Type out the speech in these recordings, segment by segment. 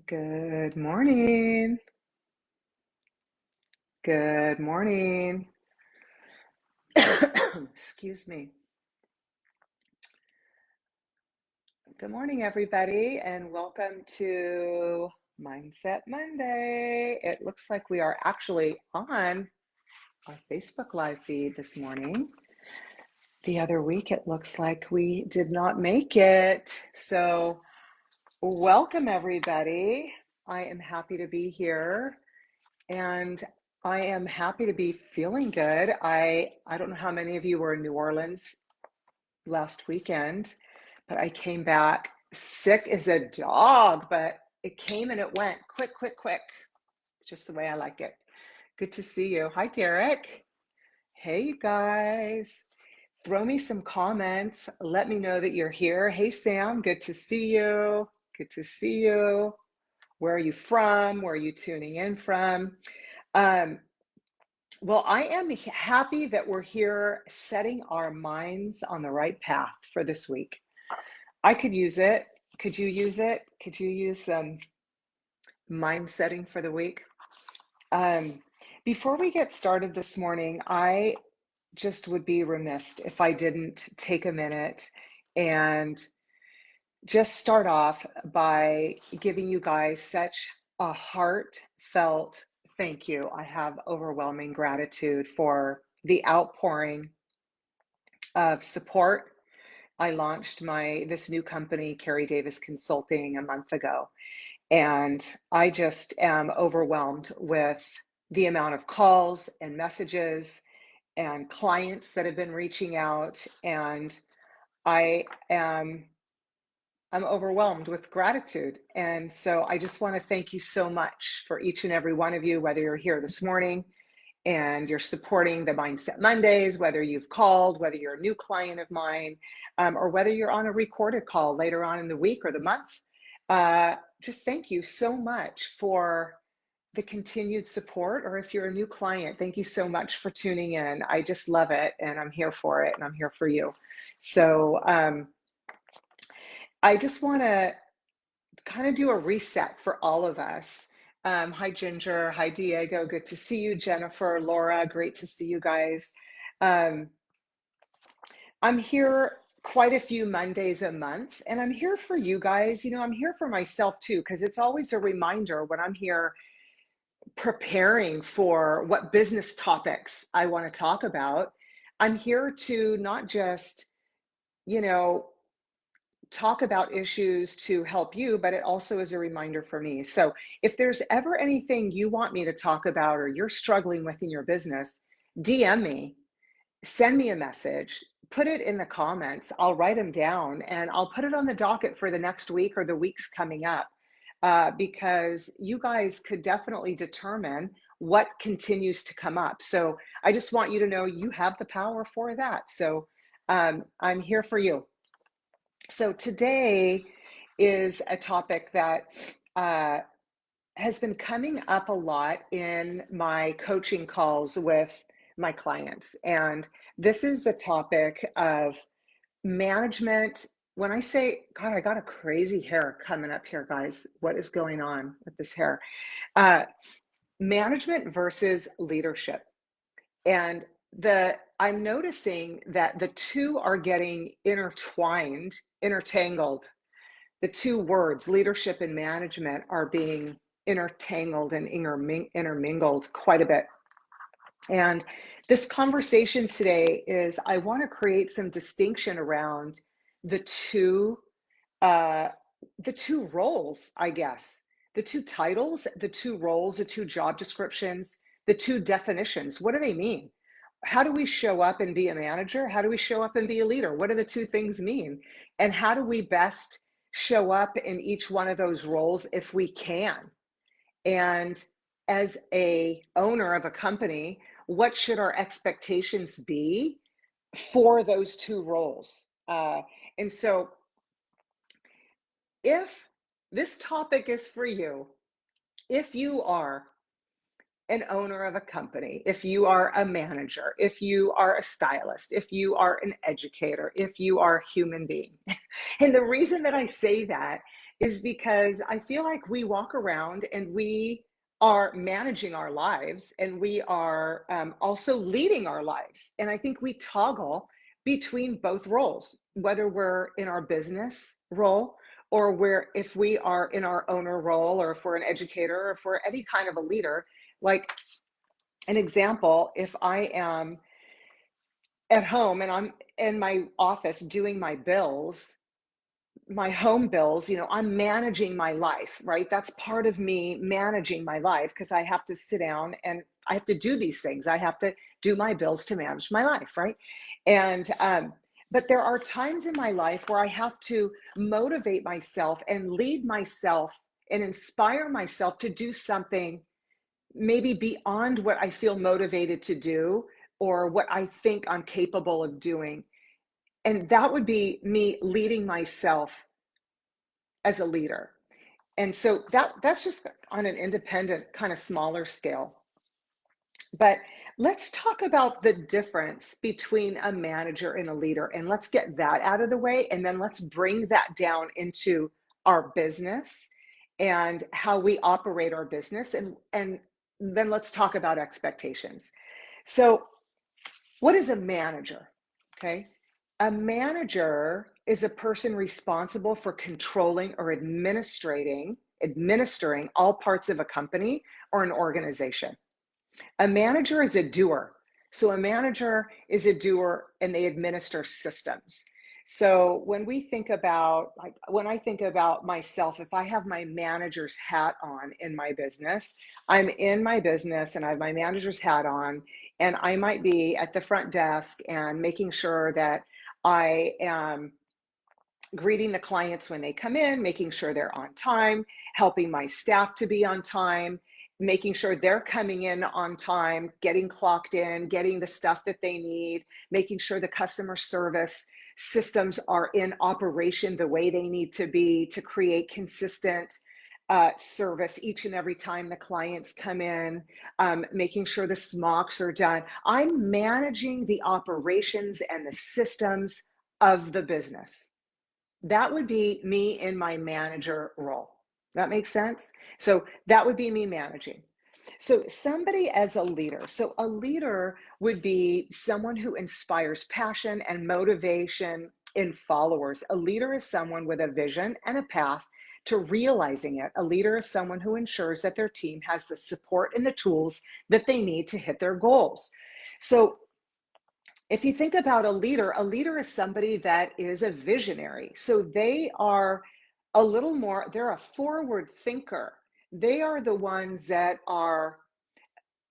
Good morning. Good morning. Excuse me. Good morning, everybody, and welcome to Mindset Monday. It looks like we are actually on our Facebook Live feed this morning. The other week, it looks like we did not make it. So, welcome, everybody. I am happy to be here. And I am happy to be feeling good. I don't know how many of you were in New Orleans last weekend, but I came back sick as a dog, but it came and it went quick, quick, quick. Just the way I like it. Good to see you. Hi, Derek. Hey, you guys. Throw me some comments. Let me know that you're here. Hey, Sam. Good to see you. Good to see you. Where are you from? Where are you tuning in from? Well, I am happy that we're here setting our minds on the right path for this week. I could use it. Could you use it? Could you use some mind setting for the week? Um, Before we get started this morning, I just would be remiss if I didn't take a minute and just start off by giving you guys such a heartfelt thank you. I have overwhelming gratitude for the outpouring of support. I launched this new company, Carrie Davis Consulting, a month ago, and I just am overwhelmed with the amount of calls and messages and clients that have been reaching out, and I am I'm overwhelmed with gratitude. And so I just want to thank you so much for each and every one of you, whether you're here this morning and you're supporting the Mindset Mondays, whether you've called, whether you're a new client of mine, or whether you're on a recorded call later on in the week or the month. Just thank you so much for the continued support. Or if you're a new client, thank you so much for tuning in. I just love it, and I'm here for it, and I'm here for you. So I just want to kind of do a reset for all of us. Hi, Ginger. Hi, Diego. Good to see you. Jennifer, Laura, great to see you guys. Um, I'm here quite a few Mondays a month, and I'm here for you guys. I'm here for myself too, because it's always a reminder when I'm here preparing for what business topics I want to talk about. I'm here to not just, you know, talk about issues to help you, but it also is a reminder for me. So if there's ever anything you want me to talk about or you're struggling with in your business, DM me, send me a message, put it in the comments. I'll write them down and I'll put it on the docket for the next week or the weeks coming up, because you guys could definitely determine what continues to come up. So I just want you to know you have the power for that. So I'm here for you. So today is a topic that has been coming up a lot in my coaching calls with my clients. And this is the topic of management. When I say, God, I got a crazy hair coming up here, guys. What is going on with this hair? Uh, Management versus leadership. And I'm noticing that the two are getting intertangled. The two words, leadership and management, are being intertangled and intermingled quite a bit. And this conversation today is, I want to create some distinction around the two, uh, the two roles, I guess, the two titles, the two roles, the two job descriptions, the two definitions. What do they mean? How do we show up and be a manager? How do we show up and be a leader? What do the two things mean? And how do we best show up in each one of those roles if we can? And as a owner of a company, what should our expectations be for those two roles? And so if this topic is for you, if you are an owner of a company, if you are a manager, if you are a stylist, if you are an educator, if you are a human being. And the reason that I say that is because I feel like we walk around and we are managing our lives and we are also leading our lives. And I think we toggle between both roles, whether we're in our business role or where if we are in our owner role or if we're an educator or if we're any kind of a leader. Like an example, if I am at home and I'm in my office doing my bills, my home bills, I'm managing my life, right? That's part of me managing my life because I have to sit down and I have to do these things. I have to do my bills to manage my life, right? And, but there are times in my life where I have to motivate myself and lead myself and inspire myself to do something maybe beyond what I feel motivated to do or what I think I'm capable of doing. And that would be me leading myself as a leader. And so that's just on an independent kind of smaller scale. But let's talk about the difference between a manager and a leader. And let's get that out of the way. And then let's bring that down into our business and how we operate our business. And then let's talk about expectations. So, what is a manager? Okay. A manager is a person responsible for controlling or administering all parts of a company or an organization. A manager is a doer. So a manager is a doer and they administer systems. So when we think about, like, when I think about myself, if I have my manager's hat on in my business, I'm in my business and I have my manager's hat on, and I might be at the front desk and making sure that I am greeting the clients when they come in, making sure they're on time, helping my staff to be on time, making sure they're coming in on time, getting clocked in, getting the stuff that they need, making sure the customer service systems are in operation the way they need to be to create consistent service each and every time the clients come in, making sure the smocks are done. I'm managing the operations and the systems of the business. That would be me in my manager role. That makes sense? So that would be me managing. So somebody as a leader. So a leader would be someone who inspires passion and motivation in followers. A leader is someone with a vision and a path to realizing it. A leader is someone who ensures that their team has the support and the tools that they need to hit their goals. So if you think about a leader is somebody that is a visionary. So they are a little more, they're a forward thinker. They are the ones that are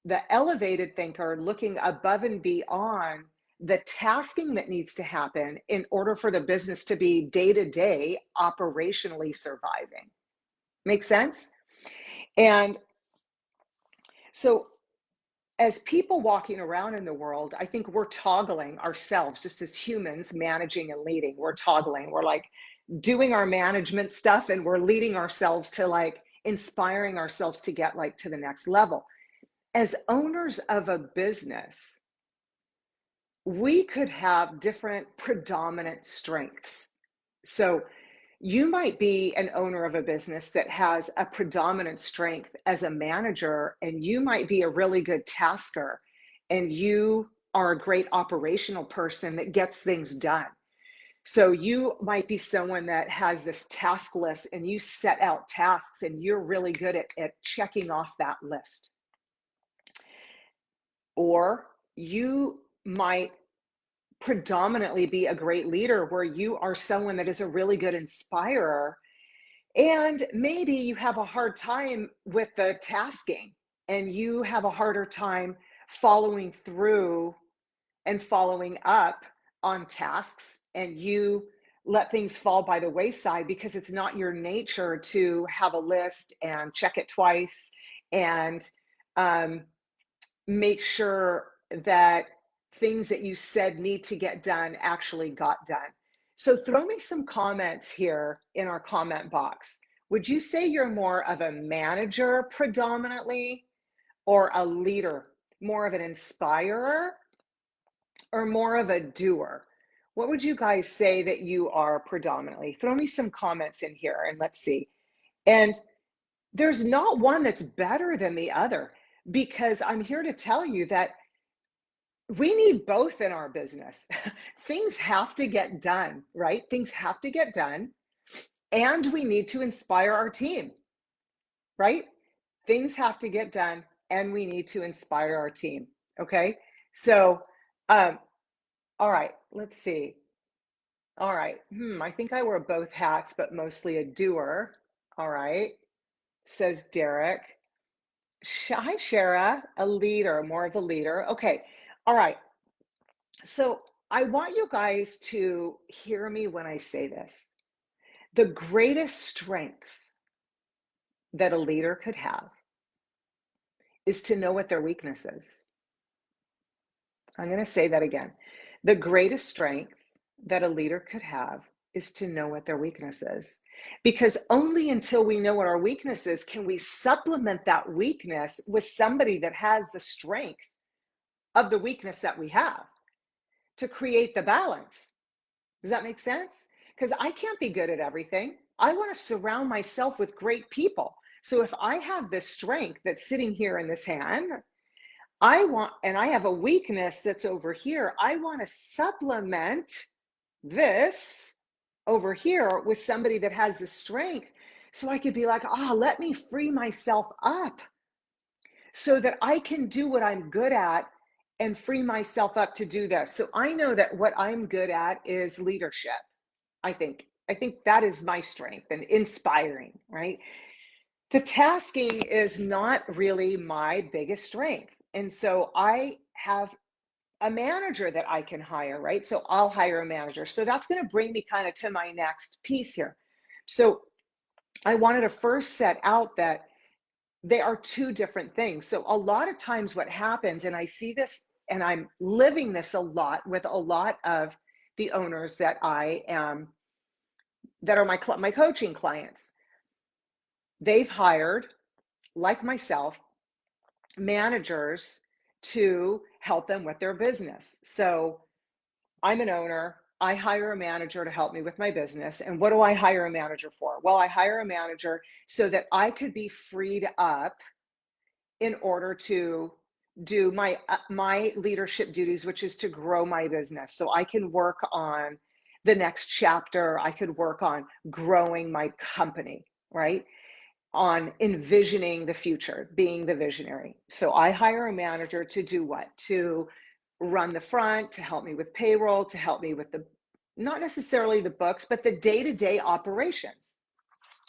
the elevated thinker looking above and beyond the tasking that needs to happen in order for the business to be day to day operationally surviving. Make sense? And so as people walking around in the world, I think we're toggling ourselves just as humans managing and leading. We're toggling. We're like doing our management stuff and we're leading ourselves to like inspiring ourselves to get like to the next level. As owners of a business, we could have different predominant strengths. So you might be an owner of a business that has a predominant strength as a manager, and you might be a really good tasker, and you are a great operational person that gets things done. So you might be someone that has this task list and you set out tasks and you're really good at checking off that list. Or you might predominantly be a great leader where you are someone that is a really good inspirer. And maybe you have a hard time with the tasking and you have a harder time following through and following up on tasks, and you let things fall by the wayside because it's not your nature to have a list and check it twice and um, make sure that things that you said need to get done actually got done. So throw me some comments here in our comment box. Would you say you're more of a manager predominantly or a leader, more of an inspirer or more of a doer? What would you guys say that you are predominantly? Throw me some comments in here and let's see. And there's not one that's better than the other, because I'm here to tell you that we need both in our business. Things have to get done, right? Things have to get done, and we need to inspire our team, right? Things have to get done, and we need to inspire our team. Okay. So, um, all right, let's see. All right. I think I wear both hats, but mostly a doer. All right. Says Derek. Hi, Shara, a leader, more of a leader. Okay. All right. So I want you guys to hear me when I say this. The greatest strength that a leader could have is to know what their weakness is. I'm going to say that again. The greatest strength that a leader could have is to know what their weakness is. Because only until we know what our weakness is can we supplement that weakness with somebody that has the strength of the weakness that we have to create the balance. Does that make sense? Because I can't be good at everything. I want to surround myself with great people. So if I have this strength that's sitting here in this hand, and I have a weakness that's over here, I want to supplement this over here with somebody that has the strength. So I could be like, let me free myself up so that I can do what I'm good at and free myself up to do this. So I know that what I'm good at is leadership. I think that is my strength, and inspiring, right? The tasking is not really my biggest strength. And so I have a manager that I can hire, right? So I'll hire a manager. So that's going to bring me kind of to my next piece here. So I wanted to first set out that they are two different things. So a lot of times what happens, and I see this and I'm living this a lot with a lot of the owners that I am, that are my coaching clients. They've hired, like myself, managers to help them with their business. So I'm an owner. I hire a manager to help me with my business. And what do I hire a manager for? Well, I hire a manager so that I could be freed up in order to do my leadership duties, which is to grow my business. So I can work on the next chapter. I could work on growing my company, right? On envisioning the future, being the visionary. So I hire a manager to do what? To run the front, to help me with payroll, to help me with not necessarily the books, but the day-to-day operations.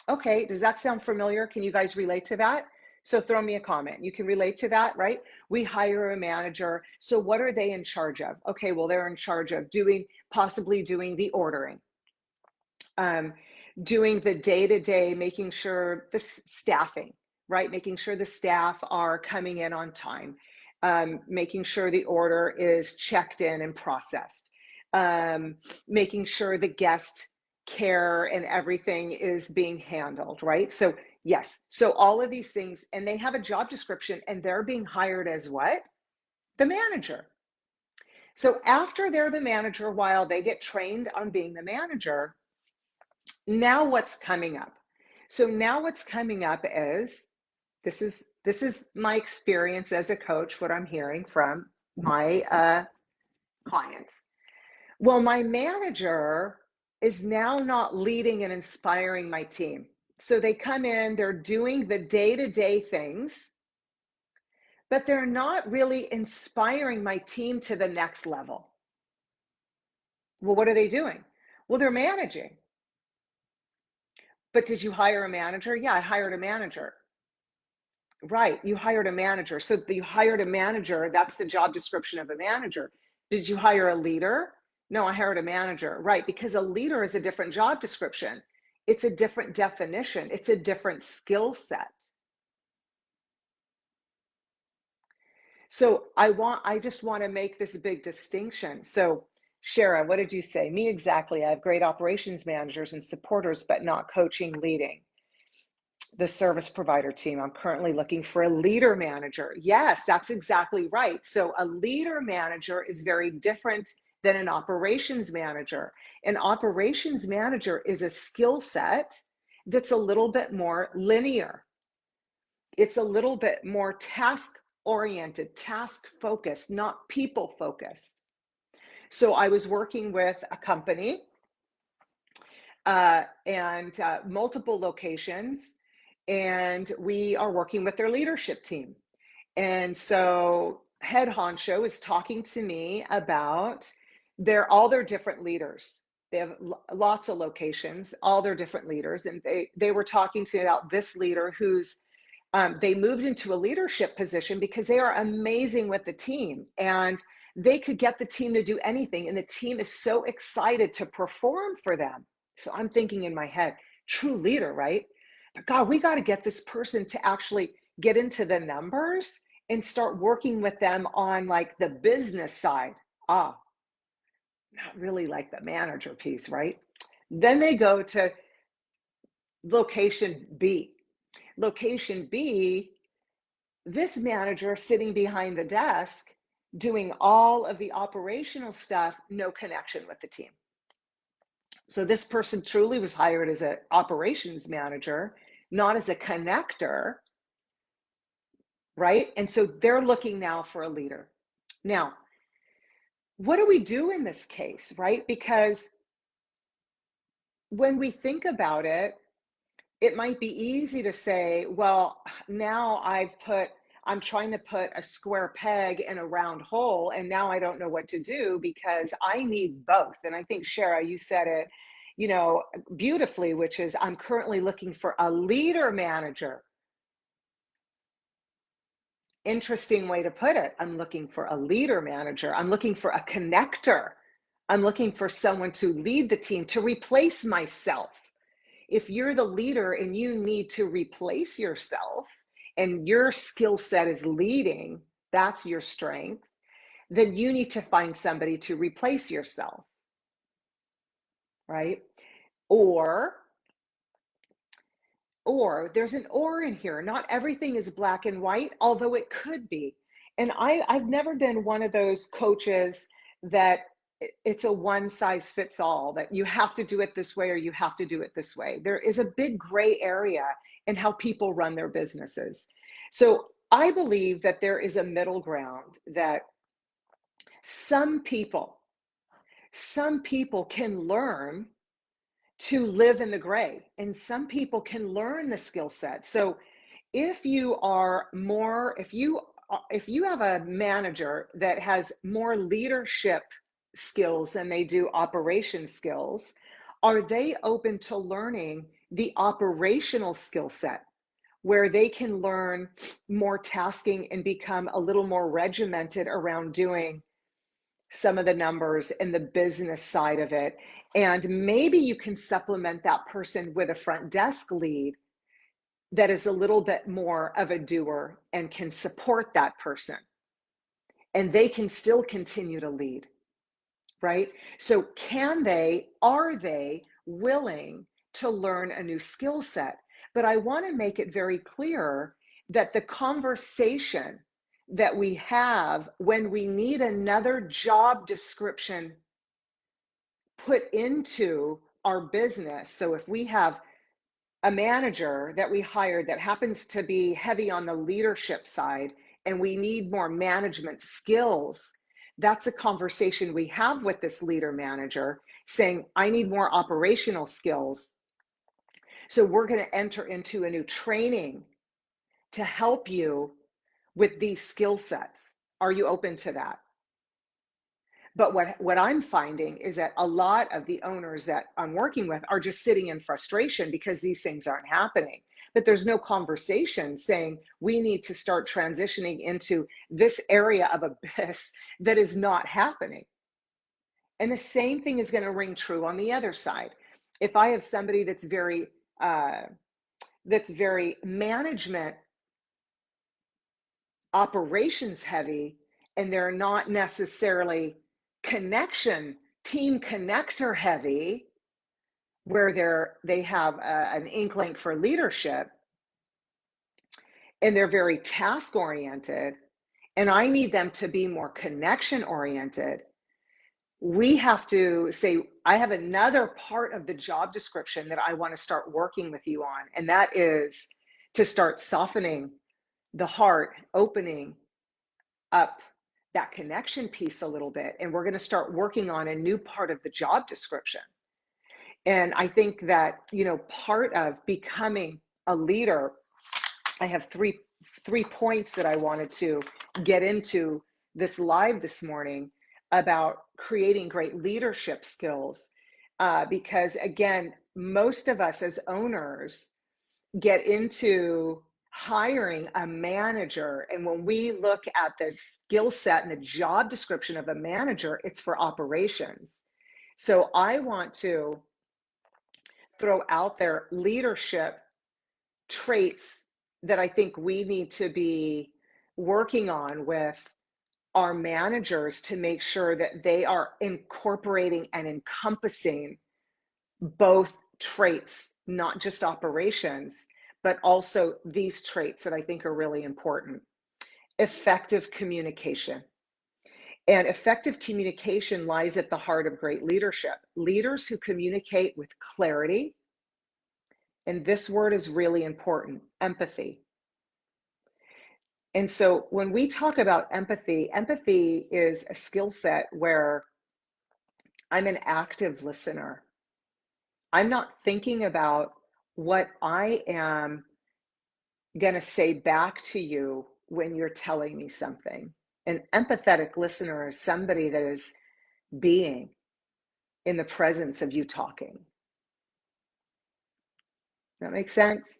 Okay, does that sound familiar? Can you guys relate to that? So throw me a comment. You can relate to that, right? We hire a manager. So what are they in charge of? Okay, well, they're in charge of possibly doing the ordering, doing the day-to-day, making sure the staffing, right? Making sure the staff are coming in on time, making sure the order is checked in and processed, making sure the guest care and everything is being handled, right? So yes, so all of these things, and they have a job description, and they're being hired as what? The manager. So after they're the manager, while they get trained on being the manager, now what's coming up? So now what's coming up is, this is my experience as a coach, what I'm hearing from my clients. Well, my manager is now not leading and inspiring my team. So they come in, they're doing the day-to-day things, but they're not really inspiring my team to the next level. Well, what are they doing? Well, they're managing. But did you hire a manager? Yeah, I hired a manager. Right, you hired a manager. So you hired a manager, that's the job description of a manager. Did you hire a leader? No, I hired a manager. Right, because a leader is a different job description. It's a different definition. It's a different skill set. So I just want to make this big distinction. So Shara, what did you say? Me exactly. I have great operations managers and supporters, but not coaching, leading the service provider team. I'm currently looking for a leader manager. Yes, that's exactly right. So a leader manager is very different than an operations manager. An operations manager is a skill set that's a little bit more linear. It's a little bit more task oriented, task focused, not people focused. So I was working with a company and multiple locations, and we are working with their leadership team. And so head honcho is talking to me about all their different leaders. They have lots of locations, all their different leaders, and they were talking to me about this leader who's they moved into a leadership position because they are amazing with the team, and they could get the team to do anything, and the team is so excited to perform for them. So I'm thinking in my head, true leader, right? But God, we got to get this person to actually get into the numbers and start working with them on like the business side. Ah, not really like the manager piece, right? Then they go to location B. Location B, this manager sitting behind the desk doing all of the operational stuff, no connection with the team. So this person truly was hired as an operations manager, not as a connector, right? And so they're looking now for a leader. Now, what do we do in this case, right? Because when we think about it, it might be easy to say, well, now I'm trying to put a square peg in a round hole, and now I don't know what to do because I need both. And I think, Shara, you said it, beautifully, which is I'm currently looking for a leader manager. Interesting way to put it. I'm looking for a leader manager. I'm looking for a connector. I'm looking for someone to lead the team, to replace myself. If you're the leader and you need to replace yourself and your skill set is leading, that's your strength, then you need to find somebody to replace yourself, right? Or there's an or in here. Not everything is black and white, although it could be. And I've never been one of those coaches that it's a one size fits all, that you have to do it this way or you have to do it this way. There is a big gray area in how people run their businesses. So I believe that there is a middle ground, that some people can learn to live in the gray, and some people can learn the skill set. So if you are more, if you have a manager that has more leadership skills than they do operation skills, are they open to learning the operational skill set where they can learn more tasking and become a little more regimented around doing some of the numbers and the business side of it? And maybe you can supplement that person with a front desk lead that is a little bit more of a doer and can support that person. And they can still continue to lead, right? So are they willing to learn a new skill set? But I want to make it very clear that the conversation that we have when we need another job description put into our business. So if we have a manager that we hired that happens to be heavy on the leadership side and we need more management skills, that's a conversation we have with this leader manager saying, I need more operational skills. So we're going to enter into a new training to help you with these skill sets. Are you open to that? But what I'm finding is that a lot of the owners that I'm working with are just sitting in frustration because these things aren't happening. But there's no conversation saying we need to start transitioning into this area of abyss that is not happening. And the same thing is going to ring true on the other side. If I have somebody that's very management operations heavy, and they're not necessarily team connector heavy, where they have an inkling for leadership, and they're very task oriented, and I need them to be more connection oriented, We have to say, I have another part of the job description that I want to start working with you on, and that is to start softening the heart, opening up that connection piece a little bit. And we're going to start working on a new part of the job description. And I think that, part of becoming a leader, I have three points that I wanted to get into this live this morning about creating great leadership skills. Because again, most of us as owners get into hiring a manager. And when we look at the skill set and the job description of a manager, it's for operations. So I want to throw out there leadership traits that I think we need to be working on with our managers to make sure that they are incorporating and encompassing both traits, not just operations, but also these traits that I think are really important. Effective communication. And effective communication lies at the heart of great leadership. Leaders who communicate with clarity, and this word is really important, empathy. And so when we talk about empathy, empathy is a skill set where I'm an active listener. I'm not thinking about what I am going to say back to you when you're telling me something. An empathetic listener is somebody that is being in the presence of you talking. That makes sense?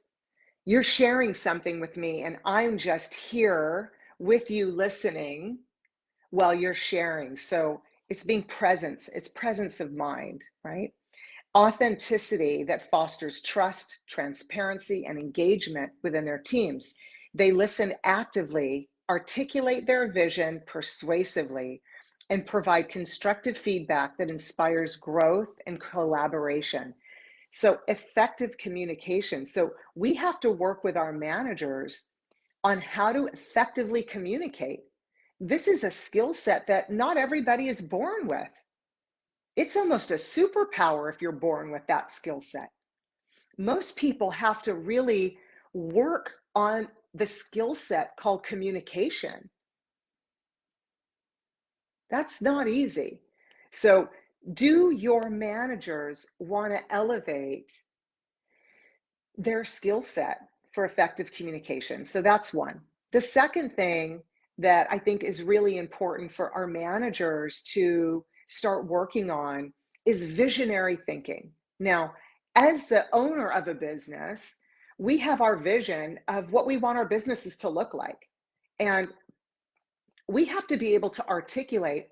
You're sharing something with me, and I'm just here with you listening while you're sharing. So it's being presence, it's presence of mind, right? Authenticity that fosters trust, transparency, and engagement within their teams. They listen actively, articulate their vision persuasively, and provide constructive feedback that inspires growth and collaboration. So, effective communication. So, we have to work with our managers on how to effectively communicate. This is a skill set that not everybody is born with. It's almost a superpower if you're born with that skill set. Most people have to really work on the skill set called communication. That's not easy. So, do your managers want to elevate their skill set for effective communication? So, that's one. The second thing that I think is really important for our managers to start working on is visionary thinking. Now, as the owner of a business, we have our vision of what we want our businesses to look like. And we have to be able to articulate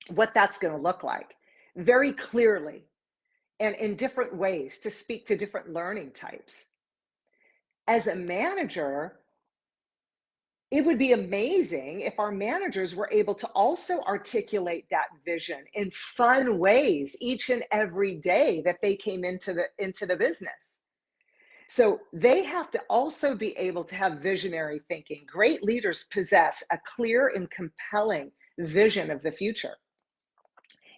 what that's going to look like very clearly and in different ways to speak to different learning types. As a manager, it would be amazing if our managers were able to also articulate that vision in fun ways each and every day that they came into the business. So they have to also be able to have visionary thinking. Great leaders possess a clear and compelling vision of the future,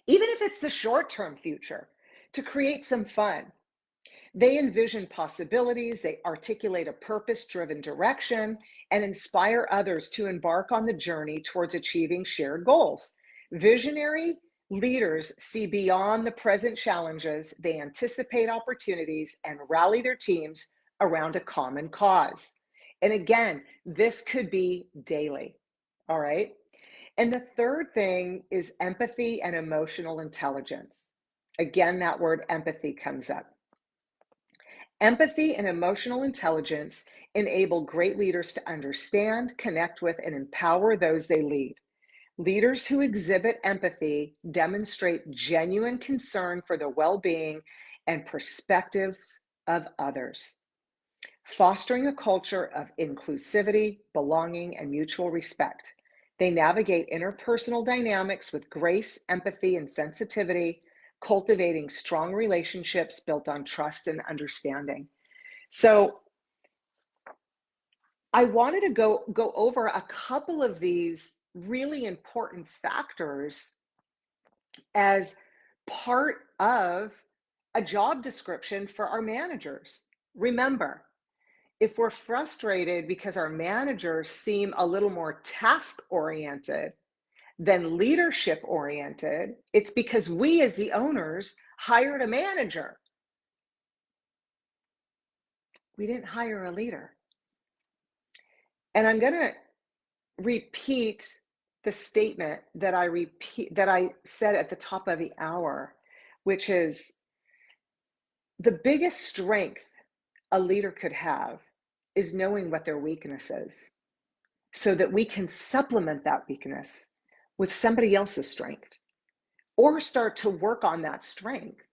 even if it's the short-term future, to create some fun. They envision possibilities, they articulate a purpose driven direction, and inspire others to embark on the journey towards achieving shared goals. Visionary leaders see beyond the present challenges, they anticipate opportunities and rally their teams around a common cause. And again, this could be daily. All right. And the third thing is empathy and emotional intelligence. Again, that word empathy comes up. Empathy and emotional intelligence enable great leaders to understand, connect with, and empower those they lead. Leaders who exhibit empathy demonstrate genuine concern for the well being and perspectives of others, fostering a culture of inclusivity, belonging, and mutual respect. They navigate interpersonal dynamics with grace, empathy, and sensitivity, cultivating strong relationships built on trust and understanding. So I wanted to go over a couple of these really important factors as part of a job description for our managers. Remember, if we're frustrated because our managers seem a little more task oriented than leadership oriented, it's because we as the owners hired a manager. We didn't hire a leader. And I'm going to repeat the statement that I said at the top of the hour, which is the biggest strength a leader could have is knowing what their weakness is so that we can supplement that weakness with somebody else's strength, or start to work on that strength,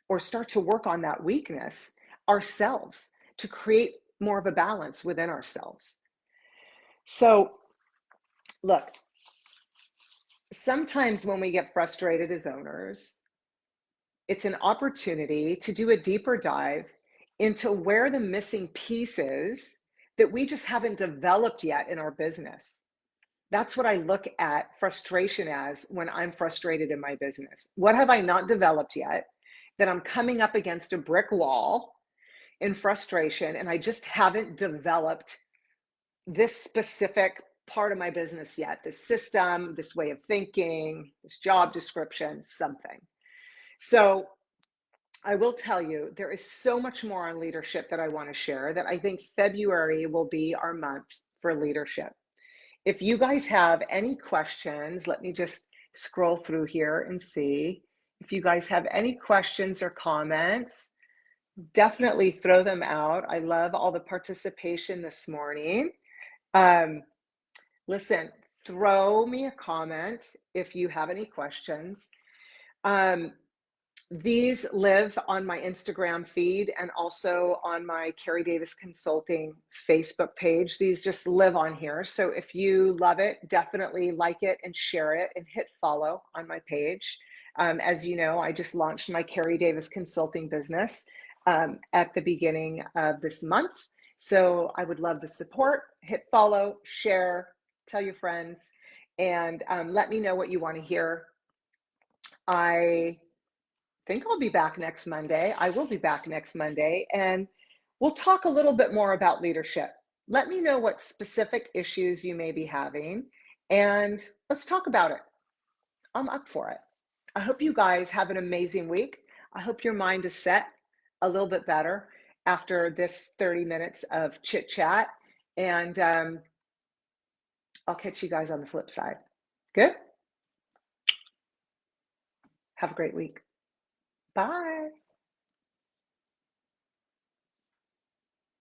or start to work on that weakness ourselves to create more of a balance within ourselves. So look, sometimes when we get frustrated as owners, it's an opportunity to do a deeper dive into where the missing piece is that we just haven't developed yet in our business. That's what I look at frustration as when I'm frustrated in my business. What have I not developed yet that I'm coming up against a brick wall in frustration, and I just haven't developed this specific part of my business yet, this system, this way of thinking, this job description, something. So I will tell you, there is so much more on leadership that I want to share that I think February will be our month for leadership. If you guys have any questions, let me just scroll through here and see. If you guys have any questions or comments, definitely throw them out. I love all the participation this morning. Listen, throw me a comment if you have any questions. These live on my Instagram feed and also on my Carrie Davis Consulting Facebook page. These just live on here. So if you love it, definitely like it and share it and hit follow on my page. As you know, I just launched my Carrie Davis Consulting business at the beginning of this month. So I would love the support. Hit follow, share, tell your friends, and let me know what you want to hear. I think I'll be back next Monday. I will be back next Monday, and we'll talk a little bit more about leadership. Let me know what specific issues you may be having, and let's talk about it. I'm up for it. I hope you guys have an amazing week. I hope your mind is set a little bit better after this 30 minutes of chit chat, and I'll catch you guys on the flip side. Good? Have a great week. Bye.